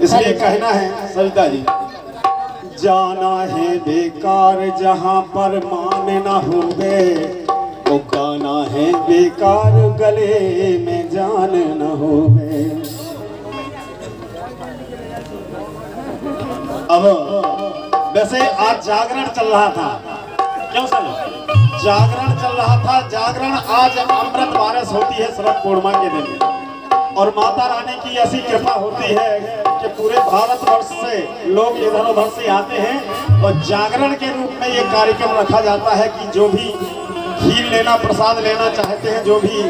इसलिए कहना है सविता जी, जाना है बेकार जहाँ पर मान न होवे, वो गाना है बेकार गले में जान न होवे। अब वैसे आज जागरण चल रहा था, क्यों सर जागरण चल रहा था? जागरण आज अमृत बारिश होती है शरद पूर्णिमा के दिन, और माता रानी की ऐसी कृपा होती है कि पूरे भारतवर्ष से लोग इधर उधर से आते हैं, और जागरण के रूप में ये कार्यक्रम रखा जाता है कि जो भी खीर लेना प्रसाद लेना चाहते हैं, जो भी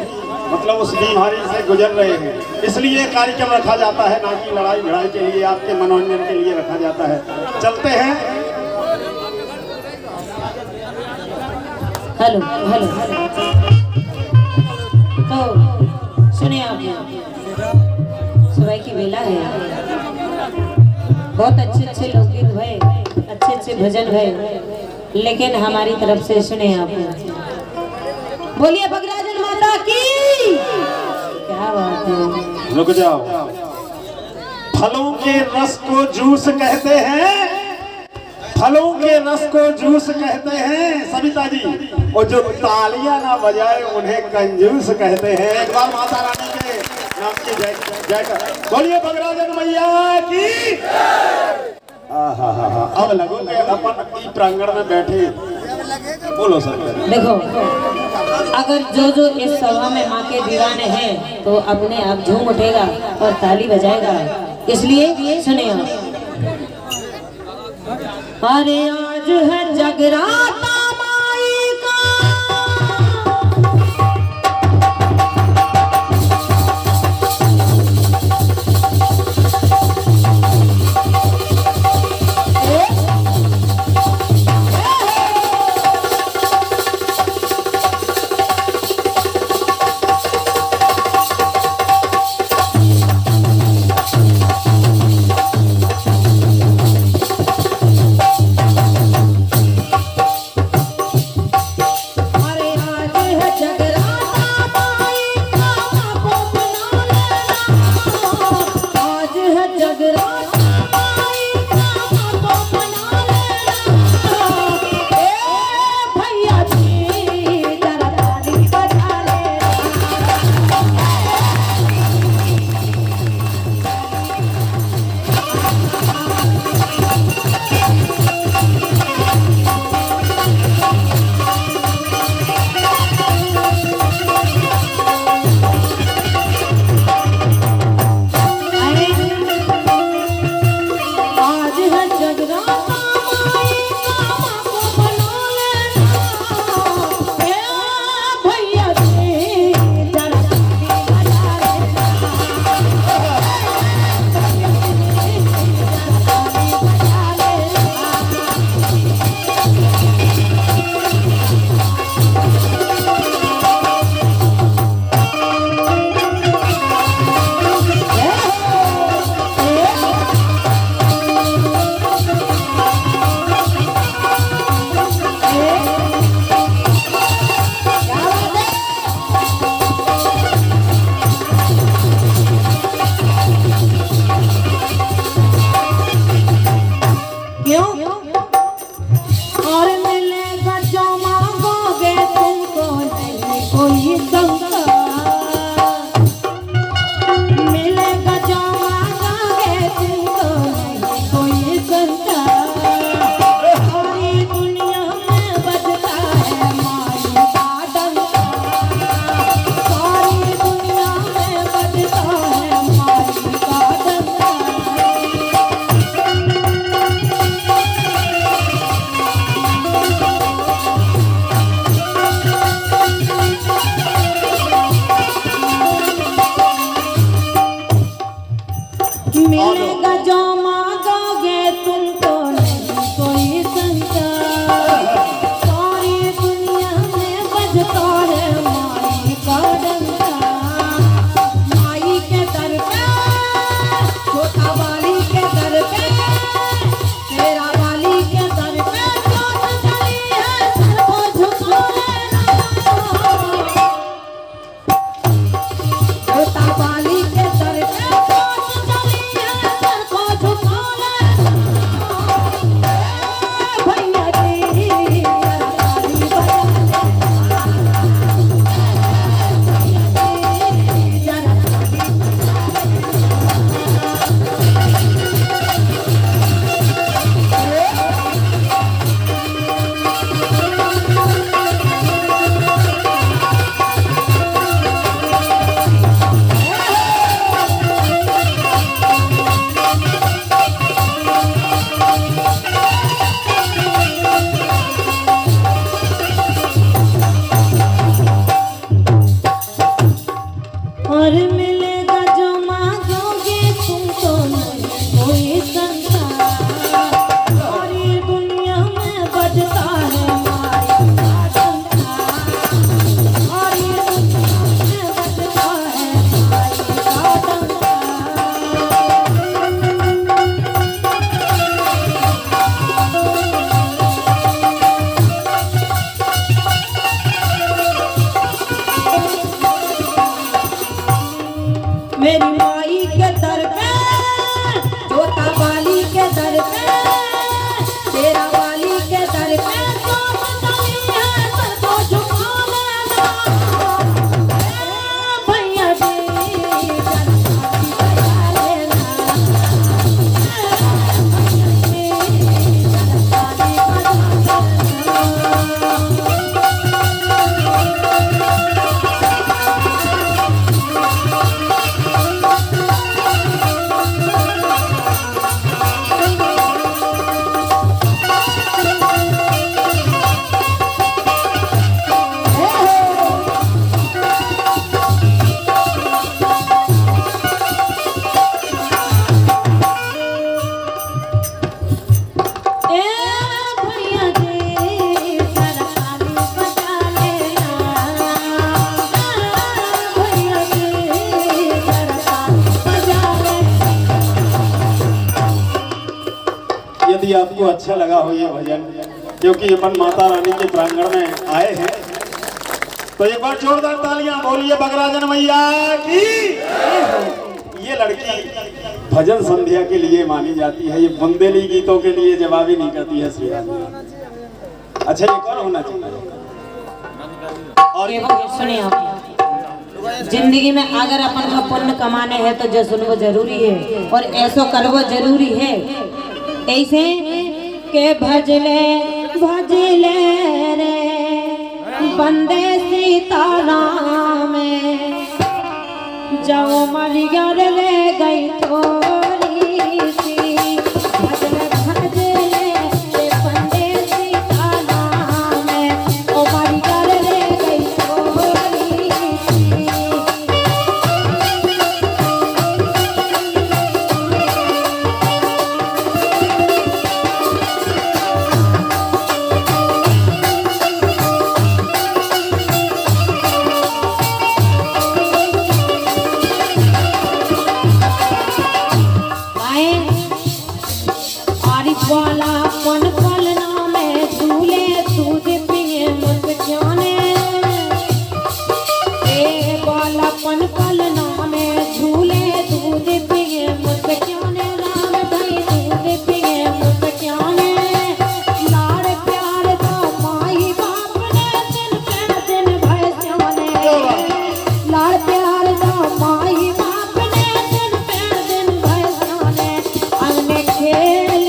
मतलब उस बीमारी से गुजर रहे हैं, इसलिए कार्यक्रम रखा जाता है, ना कि लड़ाई भिड़ाई के लिए, आपके मनोरंजन के लिए रखा जाता है। चलते हैं। हेलो हेलो तो सुनिए, आप सुबह की बेला है, बहुत अच्छे अच्छे लोकगीत भय, अच्छे अच्छे भजन भय, लेकिन हमारी तरफ से सुने आप। बोलिए भगराजन माता की। क्या बात है। रुक जाओ। फलों के रस को जूस कहते हैं, फलों के रस को जूस कहते हैं सविता जी, और जो तालियां ना बजाए उन्हें कंजूस कहते हैं। एक बार माता रानी के नाम की जय जय कर बोलिए भगराजन मैया की। अब लगोगे अपन ई प्रांगण में बैठे, बोलो सर। देखो, अगर जो जो इस सभा में माँ के दीवाने हैं तो अपने आप झूम उठेगा और ताली बजाएगा, इसलिए सुनिए। अरे आज है जगराता माई का, यदि आपको अच्छा लगा हो ये भजन, क्योंकि अपन माता रानी के प्रांगण में आए हैं, तो एक बार जोरदार तालियां बोलिए बगराजन मैया की। ये लड़की भजन संध्या के लिए मानी जाती है, ये बुंदेली गीतों के लिए जवाबी नहीं करती है श्री रानी। अच्छा एक और होना चाहिए। और ये सुनिए आप, जिंदगी में अगर अपन को पुण्य कमाने हैं तो जो सुनवो जरूरी है और ऐसो करवो जरूरी है। ऐसे के भजले भजले रे बंदे सीताराम जाओ मरिया ले गई थोड़ी सी, भजले भजले रे बंदे सीताराम ओ मरिया ले गई थोड़ी सी। वाला पन पलना में झूले दूध पिए मुझ जाने, ए वाला पन पलना में झूले दूध पिए मुझ जाने, राम भाई दूध पिए मुझ जाने। लाड़ प्यार तो माई बाप ने दिन पे दिन भय जाने, लाड़ प्यार तो माई बाप ने दिन पे दिन भय जाने। अंगने खेले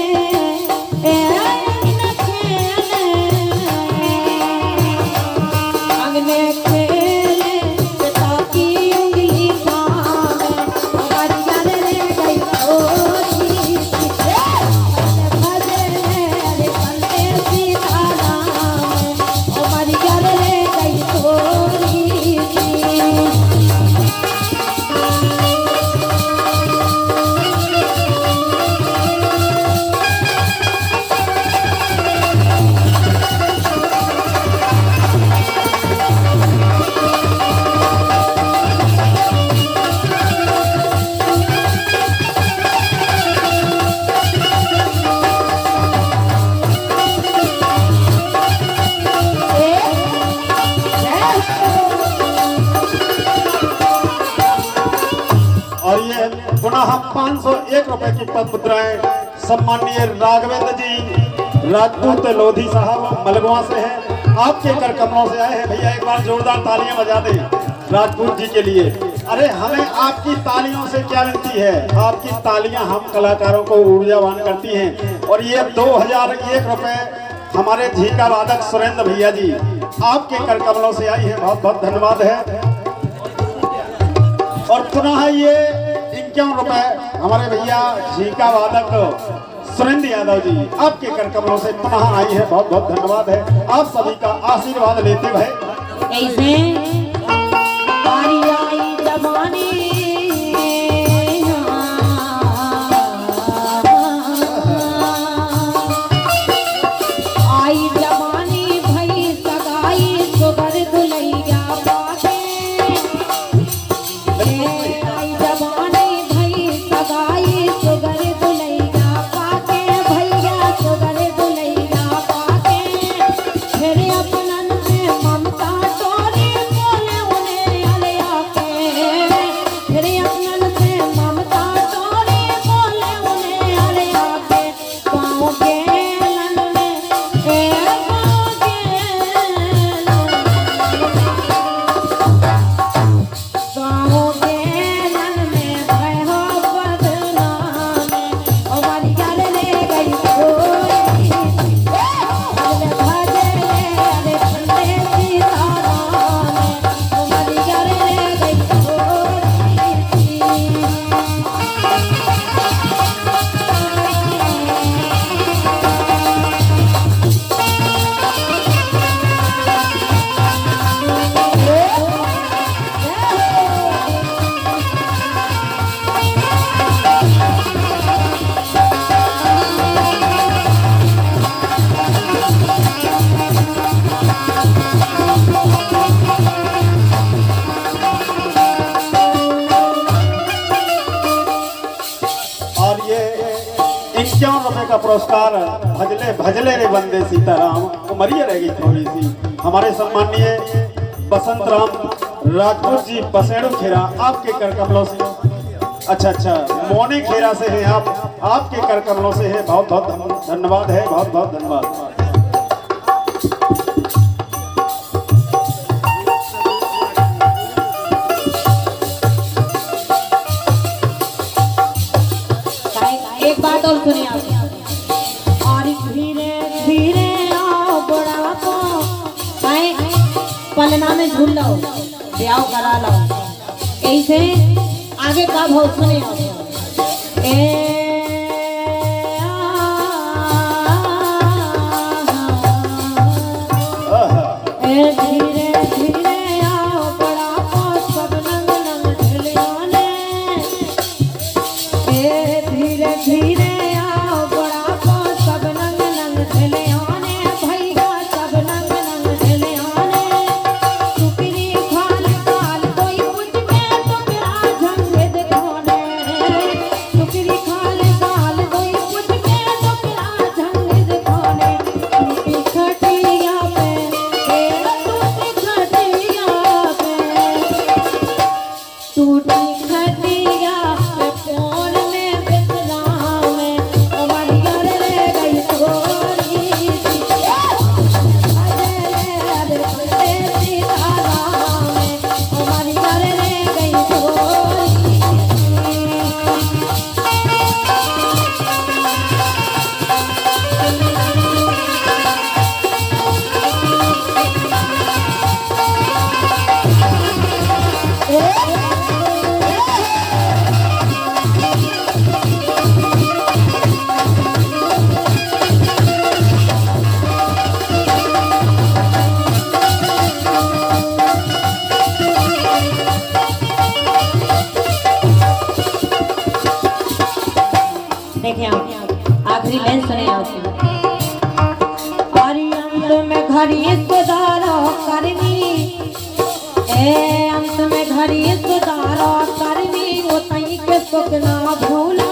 पुनः 501 रुपए की पद मुद्राएं सम्माननीय राघवेंद्र जी राजपूत लोधी साहब मलगवा से हैं, आपके कर कमलों से आए हैं। भैया एक बार जोरदार तालियां बजा दें राजपूत जी के लिए। अरे हमें आपकी तालियों से क्या मिलती है, आपकी तालियां हम कलाकारों को ऊर्जावान करती हैं। और ये 2001 रुपए हमारे झीका वादक सुरेंद्र भैया जी आपके कर कमलों से आई है, बहुत बहुत धन्यवाद है। और पुनः ये 51 रुपए हमारे भैया झीका वादक सुरेंद्र यादव जी आपके कर कमलों से पुनः आई है, बहुत बहुत धन्यवाद है। आप सभी का आशीर्वाद लेते हुए ऐसे बारी आई जवानी आई जवानी भई सगाई सुगर दुलैया बाटे, आई जवानी भई सगाई सुगर दुलैया बाटे, भैया सुगर दुलैया बाटे। फिर अपनन में ममता तोरी बोले उन्हें अले आके, फिर अपनन से ममता तोरी बोले उन्हें अले आके। गाँव के लन में गाँव के लन में भय हो बदनाम, ओ मरिया ले गई थोड़ी सी, भजले भजले अरे बंदे सीताराम, ओ मरिया ले गई थोड़ी सी। और ये ₹51 का पुरस्कार भजले भजले रे बंदे सीताराम, उमरिया रह गई थोड़ी सी। हमारे सम्मानीय बसंत राम राजपूत जी पसेड़ू खेरा, आपके कर कमलों से, अच्छा मोने खेरा से हैं आप, आपके कर कमलों से है। बहुत बहुत धन्यवाद है, बहुत बहुत धन्यवाद। एक बात और सुनिए आप, और धीरे धीरे आओ बड़ा को पलना में झूल लो, ब्याह करा लो, ऐसे आगे का भाव सुनिए आप। धीरे धीरे आओ बड़ा को सब नंग नंग ढलियाने, धीरे धीरे आओ बड़ा को सब नंग नंग ढलियाने, भैया सब नंग नंग ढलियाने। टुकड़ी खाल खाल कोई कुछ में टुकड़ा झंगे दिखाने, टुकड़ी खाल खाल कोई कुछ में टुकड़ा झंगे दिखाने। टूटी खटिया पे टूटी खटिया पे, टूटी खटिया पे कौन में बितरा में हमारी घर ले गई थोड़ी सी, अरे सीताराम में हमारी घर ले गई थोड़ी सी। देखिए आप आखिरी लाइन सुने आप। और अंत में घड़ी सुधारो करनी, अंत में घड़ी सुधारो करनी, वो तई के सुख ना भूला